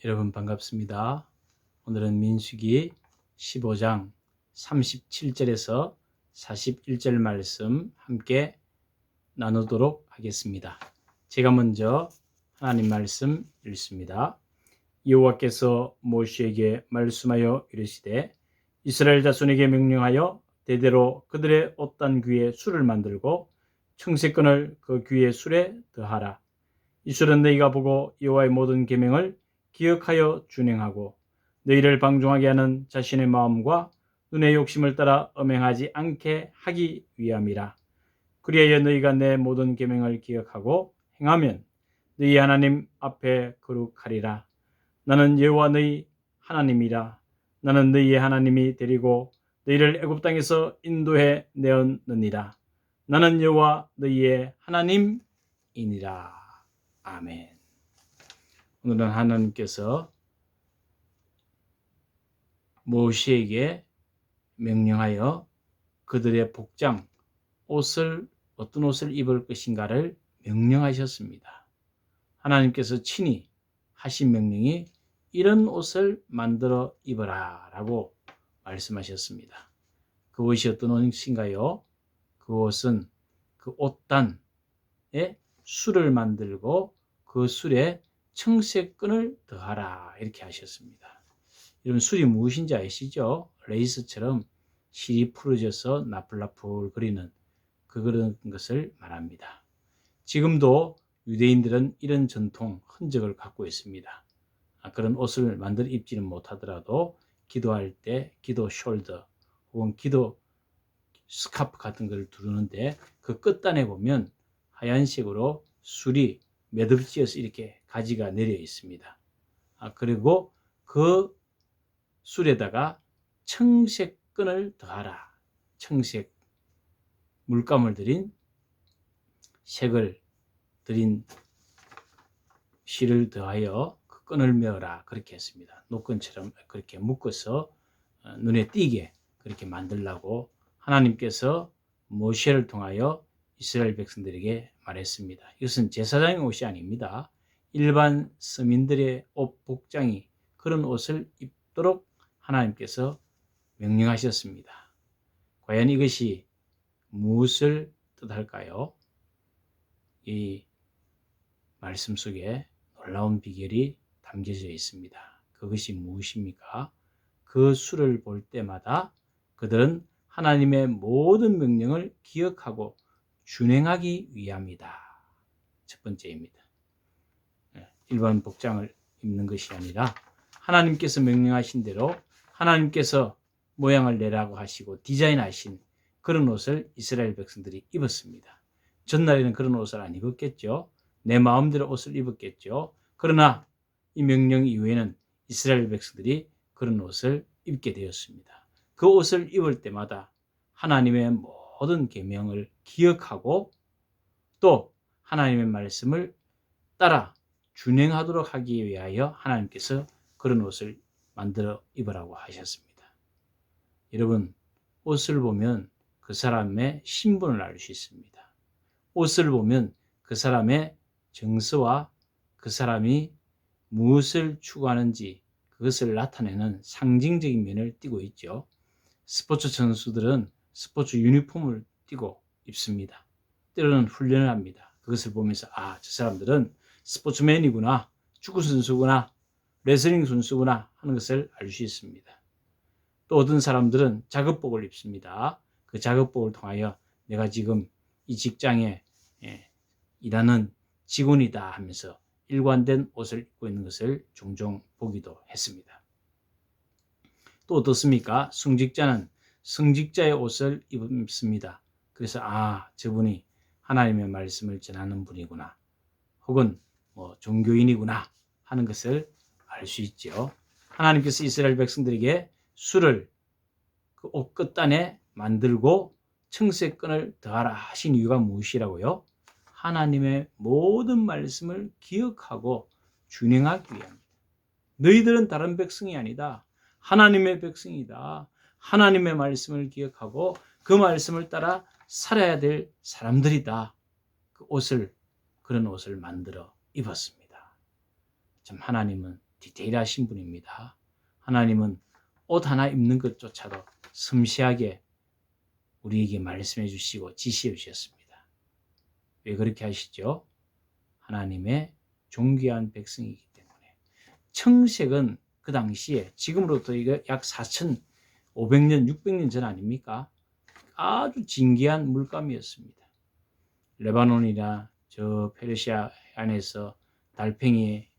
여러분 반갑습니다. 오늘은 민수기 15장 37절에서 41절 말씀 함께 나누도록 하겠습니다. 제가 먼저 하나님 말씀 읽습니다. 여호와께서 모세에게 말씀하여 이르시되 이스라엘 자손에게 명령하여 대대로 그들의 옷단 귀에 술을 만들고 청색건을 그 귀의 술에 더하라. 이 술은 너희가 보고 여호와의 모든 계명을 기억하여 준행하고 너희를 방종하게 하는 자신의 마음과 눈의 욕심을 따라 엄행하지 않게 하기 위함이라. 그리하여 너희가 내 모든 계명을 기억하고 행하면 너희 하나님 앞에 거룩하리라. 나는 여호와 너희 하나님이라. 나는 너희의 하나님이 되리고 너희를 애굽 땅에서 인도해 내었느니라. 나는 여호와 너희의 하나님이니라. 아멘. 오늘은 하나님께서 모세에게 명령하여 그들의 복장, 어떤 옷을 입을 것인가를 명령하셨습니다. 하나님께서 친히 하신 명령이 이런 옷을 만들어 입으라 라고 말씀하셨습니다. 그 옷이 어떤 옷인가요? 그 옷은 그 옷단에 술을 만들고 그 술에 청색끈을 더하라 이렇게 하셨습니다. 여러분 술이 무엇인지 아시죠? 레이스처럼 실이 풀어져서 나풀나풀거리는 그런 것을 말합니다. 지금도 유대인들은 이런 전통, 흔적을 갖고 있습니다. 그런 옷을 만들어 입지는 못하더라도 기도할 때 기도 숄더 혹은 기도 스카프 같은 걸 두르는데 그 끝단에 보면 하얀색으로 술이 매듭지어서 이렇게 가지가 내려 있습니다. 그리고 그 술에다가 청색끈을 더하라. 청색 물감을 들인 색을 들인 실을 더하여 그 끈을 메어라 그렇게 했습니다. 노끈처럼 그렇게 묶어서 눈에 띄게 그렇게 만들라고 하나님께서 모세를 통하여 이스라엘 백성들에게 말했습니다. 이것은 제사장의 옷이 아닙니다. 일반 서민들의 옷 복장이 그런 옷을 입도록 하나님께서 명령하셨습니다. 과연 이것이 무엇을 뜻할까요? 이 말씀 속에 놀라운 비결이 담겨져 있습니다. 그것이 무엇입니까? 그 술을 볼 때마다 그들은 하나님의 모든 명령을 기억하고 준행하기 위함이다. 첫 번째입니다. 일반 복장을 입는 것이 아니라 하나님께서 명령하신 대로 하나님께서 모양을 내라고 하시고 디자인하신 그런 옷을 이스라엘 백성들이 입었습니다. 전날에는 그런 옷을 안 입었겠죠. 내 마음대로 옷을 입었겠죠. 그러나 이 명령 이후에는 이스라엘 백성들이 그런 옷을 입게 되었습니다. 그 옷을 입을 때마다 하나님의 모든 계명을 기억하고 또 하나님의 말씀을 따라 준행하도록 하기 위하여 하나님께서 그런 옷을 만들어 입으라고 하셨습니다. 여러분, 옷을 보면 그 사람의 신분을 알 수 있습니다. 옷을 보면 그 사람의 정서와 그 사람이 무엇을 추구하는지 그것을 나타내는 상징적인 면을 띠고 있죠. 스포츠 선수들은 스포츠 유니폼을 띠고 입습니다. 때로는 훈련을 합니다. 그것을 보면서 저 사람들은 스포츠맨이구나, 축구 선수구나, 레슬링 선수구나 하는 것을 알 수 있습니다. 또 어떤 사람들은 작업복을 입습니다. 그 작업복을 통하여 내가 지금 이 직장에 일하는 직원이다 하면서 일관된 옷을 입고 있는 것을 종종 보기도 했습니다. 또 어떻습니까? 승직자는 승직자의 옷을 입습니다. 그래서 저분이 하나님의 말씀을 전하는 분이구나 혹은 종교인이구나 하는 것을 알 수 있죠. 하나님께서 이스라엘 백성들에게 술을 그 옷 끝단에 만들고 청색끈을 더하라 하신 이유가 무엇이라고요? 하나님의 모든 말씀을 기억하고 준행하기 위함입니다. 너희들은 다른 백성이 아니다. 하나님의 백성이다. 하나님의 말씀을 기억하고 그 말씀을 따라 살아야 될 사람들이다. 그런 옷을 만들어 입었습니다. 참 하나님은 디테일하신 분입니다. 하나님은 옷 하나 입는 것조차도 섬세하게 우리에게 말씀해 주시고 지시해 주셨습니다. 왜 그렇게 하시죠? 하나님의 존귀한 백성이기 때문에. 청색은 그 당시에 지금으로부터 약 4,500년, 600년 전 아닙니까? 아주 진귀한 물감이었습니다. 레바논이나 저 페르시아 안에서 달팽이에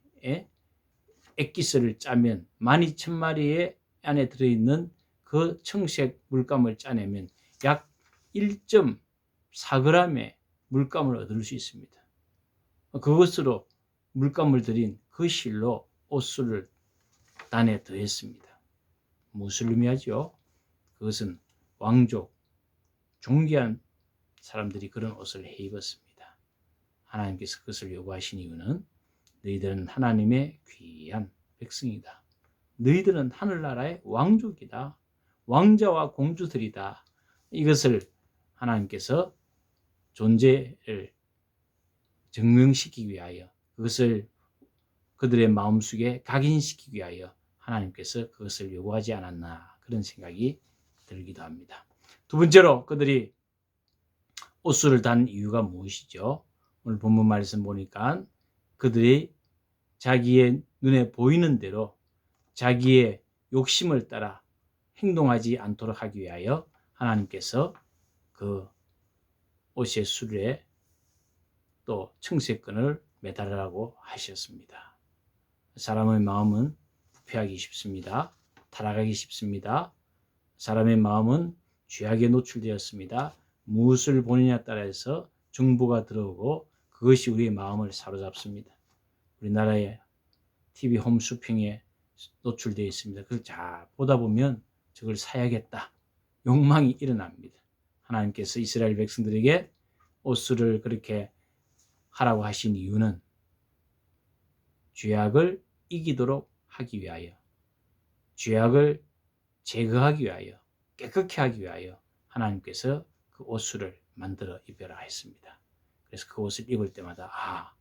액기스를 짜면 12,000마리의 안에 들어있는 그 청색 물감을 짜내면 약 1.4g의 물감을 얻을 수 있습니다. 그것으로 물감을 들인 그 실로 옷수를 단에 더했습니다. 무엇을 의미하죠? 그것은 왕족, 존귀한 사람들이 그런 옷을 해 입었습니다. 하나님께서 그것을 요구하신 이유는 너희들은 하나님의 귀한 백성이다. 너희들은 하늘나라의 왕족이다. 왕자와 공주들이다. 이것을 하나님께서 존재를 증명시키기 위하여, 그것을 그들의 마음속에 각인시키기 위하여 하나님께서 그것을 요구하지 않았나, 그런 생각이 들기도 합니다. 두 번째로 그들이 옷수를 단 이유가 무엇이죠? 오늘 본문 말씀 보니까 그들이 자기의 눈에 보이는 대로 자기의 욕심을 따라 행동하지 않도록 하기 위하여 하나님께서 그 옷의 수레에 또 청색끈을 매달으라고 하셨습니다. 사람의 마음은 부패하기 쉽습니다. 타락하기 쉽습니다. 사람의 마음은 죄악에 노출되었습니다. 무엇을 보느냐에 따라서 정보가 들어오고 그것이 우리의 마음을 사로잡습니다. 우리나라의 TV 홈쇼핑에 노출되어 있습니다. 그걸 잘 보다 보면 저걸 사야겠다, 욕망이 일어납니다. 하나님께서 이스라엘 백성들에게 옷수를 그렇게 하라고 하신 이유는 죄악을 이기도록 하기 위하여, 죄악을 제거하기 위하여, 깨끗게 하기 위하여 하나님께서 그 옷수를 만들어 입혀라 했습니다. 그래서 그 옷을 입을 때마다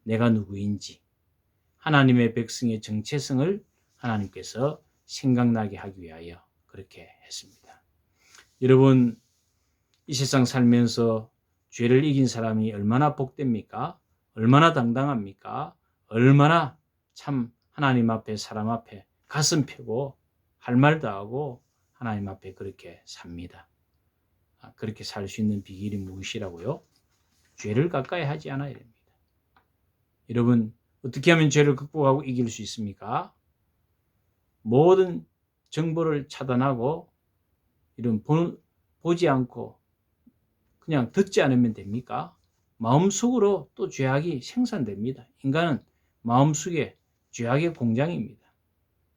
내가 누구인지, 하나님의 백성의 정체성을 하나님께서 생각나게 하기 위하여 그렇게 했습니다. 여러분, 이 세상 살면서 죄를 이긴 사람이 얼마나 복됩니까? 얼마나 당당합니까? 얼마나 참 하나님 앞에, 사람 앞에 가슴 펴고 할 말도 하고 하나님 앞에 그렇게 삽니다. 그렇게 살 수 있는 비결이 무엇이라고요? 죄를 가까이 하지 않아야 됩니다. 여러분, 어떻게 하면 죄를 극복하고 이길 수 있습니까? 모든 정보를 차단하고 이런 보지 않고 그냥 듣지 않으면 됩니까? 마음속으로 또 죄악이 생산됩니다. 인간은 마음속에 죄악의 공장입니다.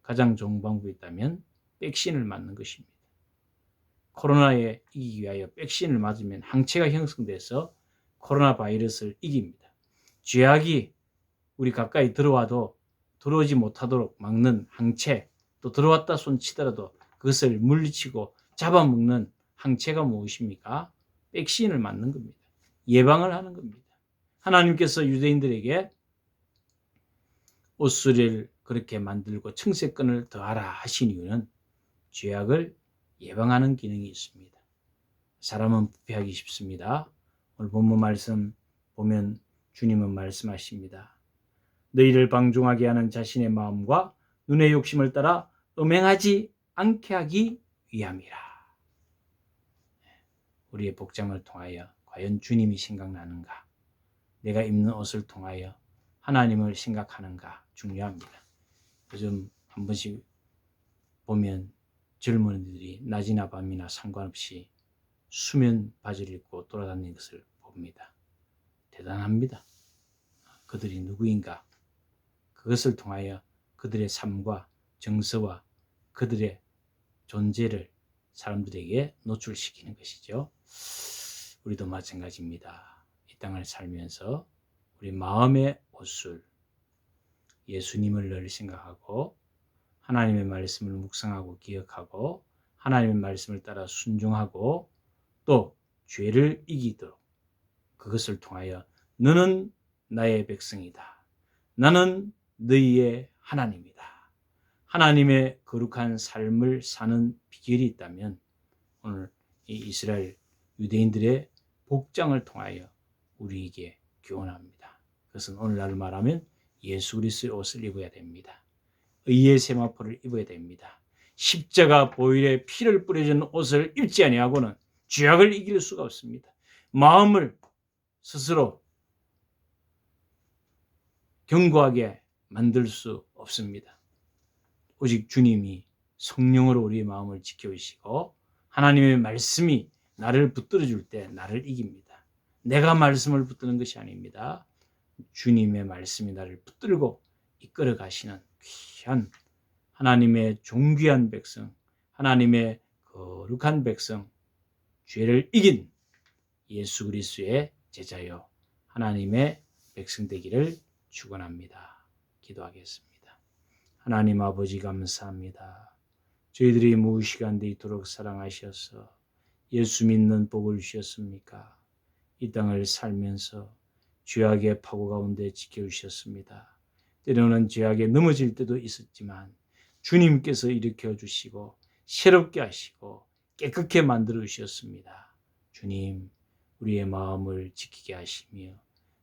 가장 좋은 방법이 있다면 백신을 맞는 것입니다. 코로나에 이기기 위하여 백신을 맞으면 항체가 형성돼서 코로나 바이러스를 이깁니다. 죄악이 우리 가까이 들어와도 들어오지 못하도록 막는 항체, 또 들어왔다 손치더라도 그것을 물리치고 잡아먹는 항체가 무엇입니까? 백신을 맞는 겁니다. 예방을 하는 겁니다. 하나님께서 유대인들에게 옷수레를 그렇게 만들고 청색끈을 더하라 하신 이유는 죄악을 예방하는 기능이 있습니다. 사람은 부패하기 쉽습니다. 오늘 본문 말씀 보면 주님은 말씀하십니다. 너희를 방종하게 하는 자신의 마음과 눈의 욕심을 따라 음행하지 않게 하기 위함이라. 우리의 복장을 통하여 과연 주님이 생각나는가? 내가 입는 옷을 통하여 하나님을 생각하는가? 중요합니다. 요즘 한 번씩 보면 젊은이들이 낮이나 밤이나 상관없이 수면 바지를 입고 돌아다니는 것을 봅니다. 대단합니다. 그들이 누구인가? 그것을 통하여 그들의 삶과 정서와 그들의 존재를 사람들에게 노출시키는 것이죠. 우리도 마찬가지입니다. 이 땅을 살면서 우리 마음의 옷을 예수님을 늘 생각하고 하나님의 말씀을 묵상하고 기억하고 하나님의 말씀을 따라 순종하고 또 죄를 이기도록 그것을 통하여 너는 나의 백성이다. 나는 너희의 하나님이다. 하나님의 거룩한 삶을 사는 비결이 있다면 오늘 이 이스라엘 유대인들의 복장을 통하여 우리에게 교훈합니다. 그것은 오늘날 말하면 예수 그리스도의 옷을 입어야 됩니다. 의의 세마포를 입어야 됩니다. 십자가 보혈의 피를 뿌려준 옷을 입지 아니하고는 죄악을 이길 수가 없습니다. 마음을 스스로 견고하게 만들 수 없습니다. 오직 주님이 성령으로 우리의 마음을 지켜주시고 하나님의 말씀이 나를 붙들어 줄 때 나를 이깁니다. 내가 말씀을 붙드는 것이 아닙니다. 주님의 말씀이 나를 붙들고 이끌어 가시는 귀한 하나님의 존귀한 백성, 하나님의 거룩한 백성, 죄를 이긴 예수 그리스도의 제자요 하나님의 백성 되기를 축원합니다. 기도하겠습니다. 하나님 아버지 감사합니다. 저희들이 무시간데 이토록 사랑하셔서 예수 믿는 복을 주셨습니까? 이 땅을 살면서 죄악의 파고 가운데 지켜주셨습니다. 때로는 죄악에 넘어질 때도 있었지만 주님께서 일으켜 주시고 새롭게 하시고 깨끗게 만들어 주셨습니다. 주님, 우리의 마음을 지키게 하시며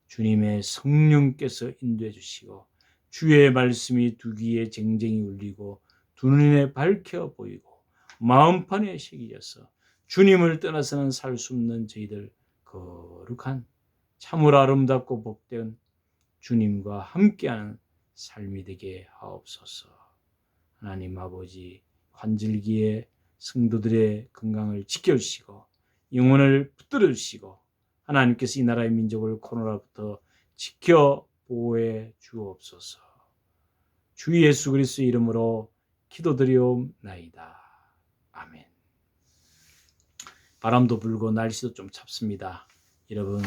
주님의 성령께서 인도해 주시고 주의 말씀이 두 귀에 쟁쟁이 울리고 두 눈에 밝혀 보이고 마음판에 새겨져서 주님을 떠나서는 살 수 없는 저희들 거룩한 참으로 아름답고 복된 주님과 함께하는 삶이 되게 하옵소서. 하나님 아버지 환절기에 성도들의 건강을 지켜주시고 영혼을 붙들어 주시고 하나님께서 이 나라의 민족을 코로나로부터 지켜 보호해 주옵소서. 주 예수 그리스도의 이름으로 기도드리옵나이다. 아멘. 바람도 불고 날씨도 좀 찹습니다. 여러분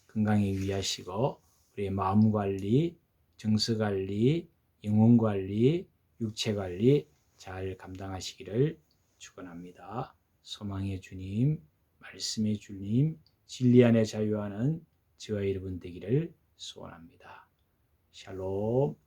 건강에 유의하시고 우리의 마음 관리, 정서 관리, 영혼 관리, 육체 관리 잘 감당하시기를 축원합니다. 소망의 주님, 말씀의 주님, 진리 안에 자유하는 저와 여러분 되기를 소원합니다. 샬롬.